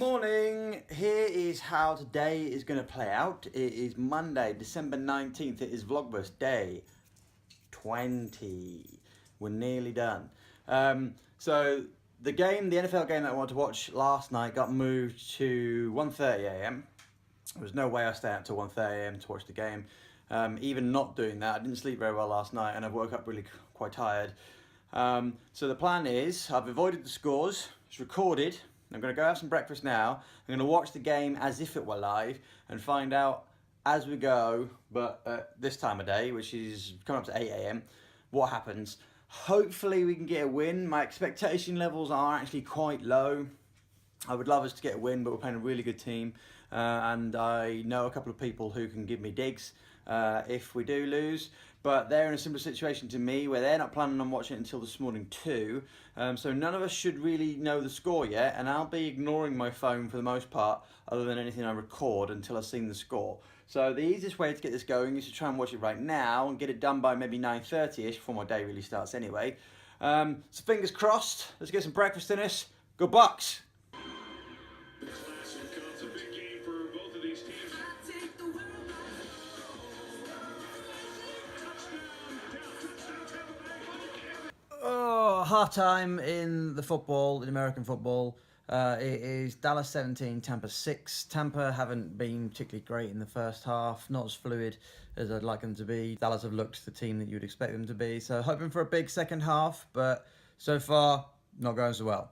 morning. Here is how today is going to play out. It is Monday, December 19th. It is Vlogmas day 20. We're nearly done. So the NFL game that I wanted to watch last night got moved to 1:30 a.m. There was no way I stayed out till 1:30 a.m. to watch the game. Even not doing that, I didn't sleep very well last night and I woke up really quite tired. So the plan is, I've avoided the scores, it's recorded. I'm going to go have some breakfast now. I'm going to watch the game as if it were live and find out as we go, but this time of day, which is coming up to 8 a.m, what happens. Hopefully we can get a win. My expectation levels are actually quite low. I would love us to get a win, but we're playing a really good team. And I know a couple of people who can give me digs if we do lose. But they're in a similar situation to me where they're not planning on watching it until this morning too. So none of us should really know the score yet. And I'll be ignoring my phone for the most part, other than anything I record, until I've seen the score. So the easiest way to get this going is to try and watch it right now and get it done by maybe 9:30ish before my day really starts anyway. So fingers crossed. Let's get some breakfast in us. Go Bucks! Oh, half time in the football, in American football. It is Dallas 17, Tampa 6. Tampa haven't been particularly great in the first half, not as fluid as I'd like them to be. Dallas have looked the team that you would expect them to be, so hoping for a big second half, but so far, not going so well.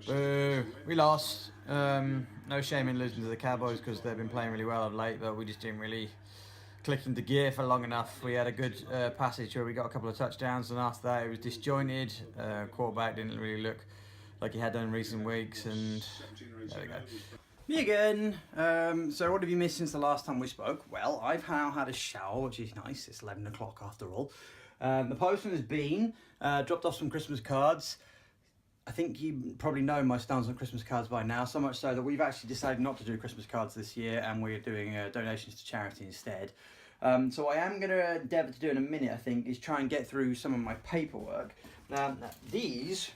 Boo, we lost. No shame in losing to the Cowboys because they've been playing really well of late, but we just didn't really click into gear for long enough. We had a good passage where we got a couple of touchdowns, and after that it was disjointed. Quarterback didn't really look like he had done in recent weeks, and there we go. Me again. So what have you missed since the last time we spoke? Well, I've now had a shower, which is nice. It's 11 o'clock after all. The postman has been, dropped off some Christmas cards. I think you probably know my stance on Christmas cards by now, so much so that we've actually decided not to do Christmas cards this year, and we're doing donations to charity instead. So what I am going to endeavour to do in a minute, I think, is try and get through some of my paperwork. Now, these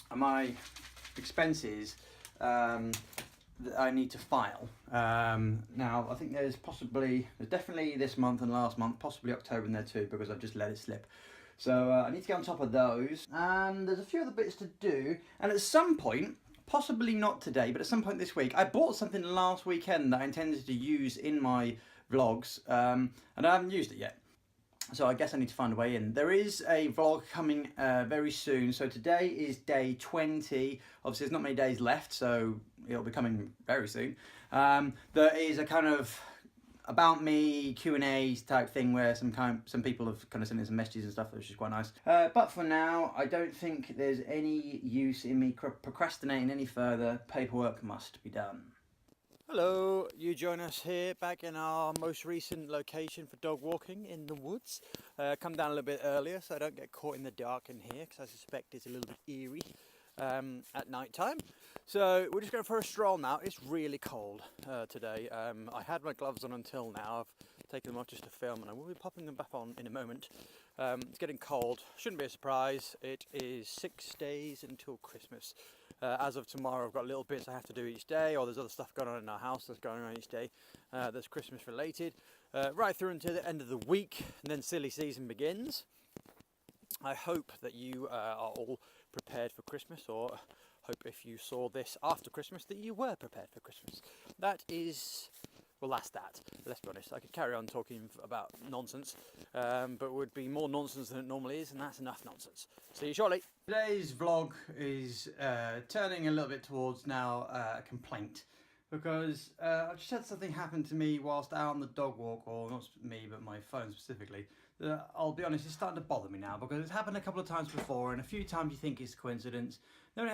are my expenses that I need to file. Now, I think there's definitely this month and last month, possibly October in there too, because I've just let it slip. So I need to get on top of those, and there's a few other bits to do, and at some point, possibly not today, but at some point this week, I bought something last weekend that I intended to use in my vlogs, and I haven't used it yet. So I guess I need to find a way in. There is a vlog coming very soon, so today is day 20, obviously there's not many days left, so it'll be coming very soon. There is a kind of about me Q&A type thing where some people have kind of sent in some messages and stuff, which is quite nice. But for now, I don't think there's any use in me procrastinating any further. Paperwork must be done. Hello, you join us here back in our most recent location for dog walking in the woods. Come down a little bit earlier so I don't get caught in the dark in here, because I suspect it's a little bit eerie at night time. So we're just going for a stroll now. It's really cold today. I had my gloves on until now. I've taken them off just to film, and I will be popping them back on in a moment. It's getting cold. Shouldn't be a surprise. It is 6 days until Christmas. As of tomorrow, I've got little bits I have to do each day, or there's other stuff going on in our house that's going on each day that's Christmas related. Right through until the end of the week, and then silly season begins. I hope that you are all prepared for Christmas, or hope if you saw this after Christmas that you were prepared for Christmas. That is, well, that's that. Let's be honest, I could carry on talking about nonsense, but it would be more nonsense than it normally is, and that's enough nonsense. See you shortly. Today's vlog is turning a little bit towards now a complaint, because I've just had something happen to me whilst out on the dog walk, or not me, but my phone specifically. I'll be honest, it's starting to bother me now, because it's happened a couple of times before, and a few times you think it's a coincidence. Then it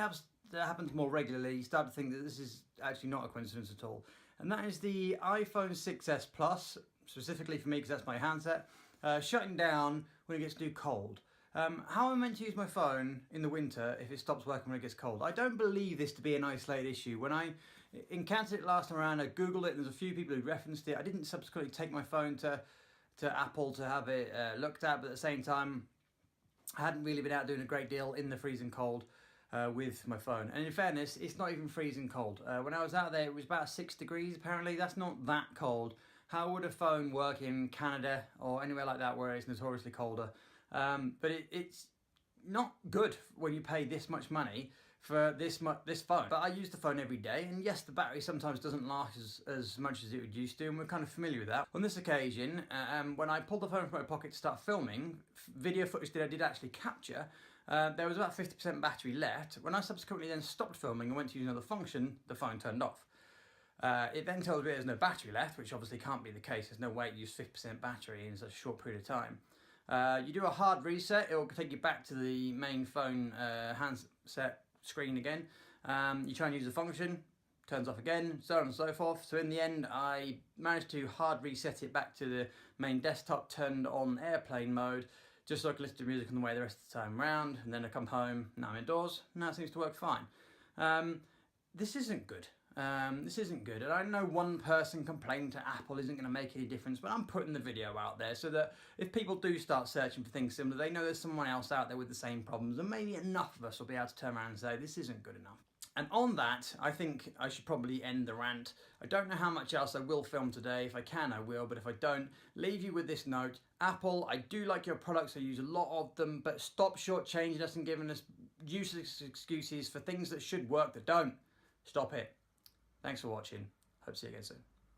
happens more regularly, you start to think that this is actually not a coincidence at all. And that is the iPhone 6s Plus, specifically for me because that's my handset, shutting down when it gets too cold. How am I meant to use my phone in the winter if it stops working when it gets cold? I don't believe this to be an isolated issue. When I encountered it last time around, I googled it and there's a few people who referenced it. I didn't subsequently take my phone to Apple to have it looked at, but at the same time, I hadn't really been out doing a great deal in the freezing cold. with my phone. And in fairness, it's not even freezing cold. When I was out there, it was about 6 degrees apparently. That's not that cold. How would a phone work in Canada or anywhere like that where it's notoriously colder? But it's not good when you pay this much money for this phone. But I use the phone every day, and yes, the battery sometimes doesn't last as much as it would used to, and we're kind of familiar with that. On this occasion, when I pulled the phone from my pocket to start filming, video footage that I did actually capture, there was about 50% battery left. When I subsequently then stopped filming and went to use another function, the phone turned off. It then tells me there's no battery left, which obviously can't be the case. There's no way to use 50% battery in such a short period of time. You do a hard reset, it will take you back to the main phone handset screen again. You try and use the function, turns off again, so on and so forth. So in the end, I managed to hard reset it back to the main desktop, turned on airplane mode, just so I could listen to music on the way the rest of the time around. And then I come home, now I'm indoors, now it seems to work fine. This isn't good. This isn't good, and I know one person complaining to Apple isn't going to make any difference, but I'm putting the video out there so that if people do start searching for things similar, they know there's someone else out there with the same problems, and maybe enough of us will be able to turn around and say, this isn't good enough. And on that, I think I should probably end the rant. I don't know how much else I will film today. If I can, I will, but if I don't, leave you with this note. Apple, I do like your products, I use a lot of them, but stop shortchanging us and giving us useless excuses for things that should work that don't. Stop it. Thanks for watching. Hope to see you again soon.